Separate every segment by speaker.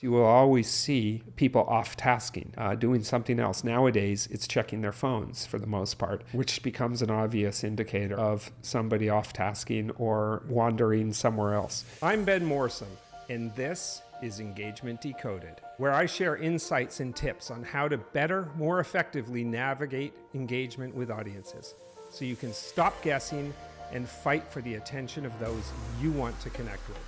Speaker 1: You will always see people off-tasking, doing something else. Nowadays, it's checking their phones for the most part, which becomes an obvious indicator of somebody off-tasking or wandering somewhere else. I'm Ben Morrison, and this is Engagement Decoded, where I share insights and tips on how to better, more effectively navigate engagement with audiences, so you can stop guessing and fight for the attention of those you want to connect with.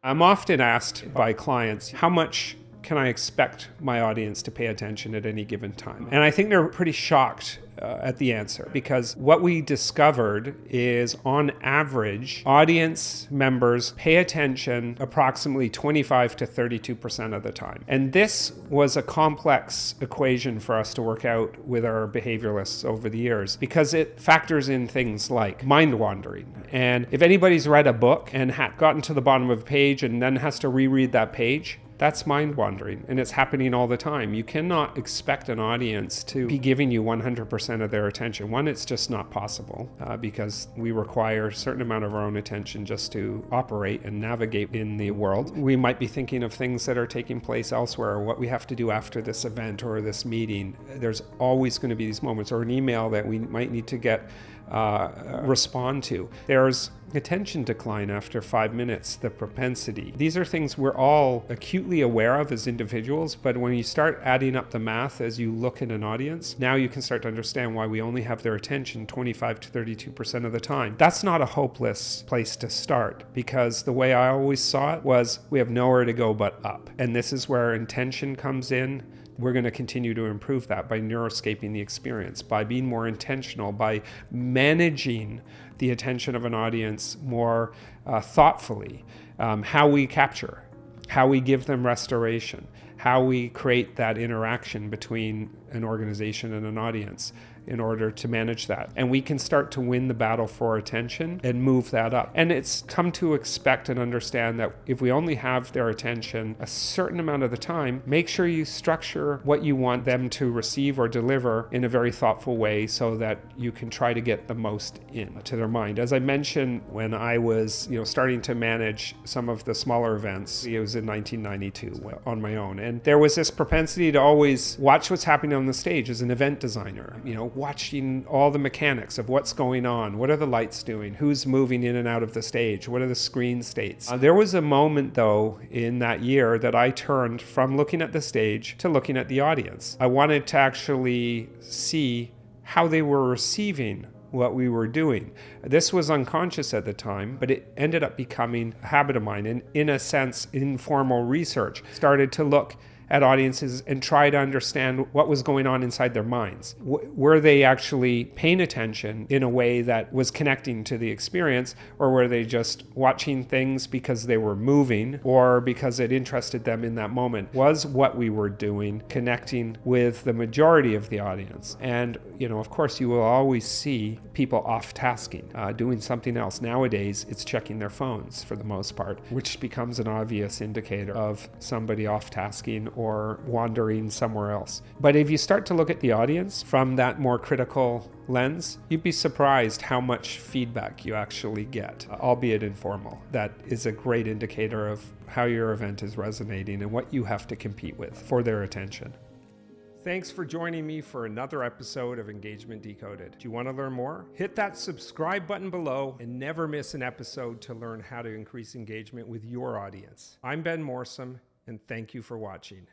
Speaker 1: I'm often asked by clients, how much can I expect my audience to pay attention at any given time? And I think they're pretty shocked at the answer, because what we discovered is, on average, audience members pay attention approximately 25 to 32% of the time. And this was a complex equation for us to work out with our behavioralists over the years, because it factors in things like mind wandering. And if anybody's read a book and gotten to the bottom of a page and then has to reread that page, that's mind wandering, and it's happening all the time. You cannot expect an audience to be giving you 100% of their attention. One, it's just not possible because we require a certain amount of our own attention just to operate and navigate in the world. We might be thinking of things that are taking place elsewhere, or what we have to do after this event or this meeting. There's always going to be these moments, or an email that we might need to get respond to. There's attention decline after 5 minutes, the propensity. These are things we're all acutely aware of as individuals, but when you start adding up the math as you look at an audience, now you can start to understand why we only have their attention 25 to 32% of the time. That's not a hopeless place to start, because the way I always saw it was, we have nowhere to go but up. And this is where intention comes in. We're going to continue to improve that by neuroscaping the experience, by being more intentional, by managing the attention of an audience more thoughtfully, how we capture, how we give them restoration, how we create that interaction between an organization and an audience in order to manage that. And we can start to win the battle for attention and move that up. And it's come to expect and understand that if we only have their attention a certain amount of the time, make sure you structure what you want them to receive or deliver in a very thoughtful way, so that you can try to get the most into their mind. As I mentioned, when I was starting to manage some of the smaller events, it was in 1992 on my own. And there was this propensity to always watch what's happening on the stage as an event designer, watching all the mechanics of what's going on. What are the lights doing? Who's moving in and out of the stage? What are the screen states? There was a moment, though, in that year that I turned from looking at the stage to looking at the audience. I wanted to actually see how they were receiving what we were doing. This was unconscious at the time, but it ended up becoming a habit of mine. And in a sense, informal research started to look at audiences and try to understand what was going on inside their minds. Were they actually paying attention in a way that was connecting to the experience, or were they just watching things because they were moving or because it interested them in that moment? Was what we were doing connecting with the majority of the audience? And, of course, you will always see people off-tasking, doing something else. Nowadays, it's checking their phones for the most part, which becomes an obvious indicator of somebody off-tasking or wandering somewhere else. But if you start to look at the audience from that more critical lens, you'd be surprised how much feedback you actually get, albeit informal. That is a great indicator of how your event is resonating and what you have to compete with for their attention. Thanks for joining me for another episode of Engagement Decoded. Do you want to learn more? Hit that subscribe button below and never miss an episode to learn how to increase engagement with your audience. I'm Ben Morrison, and thank you for watching.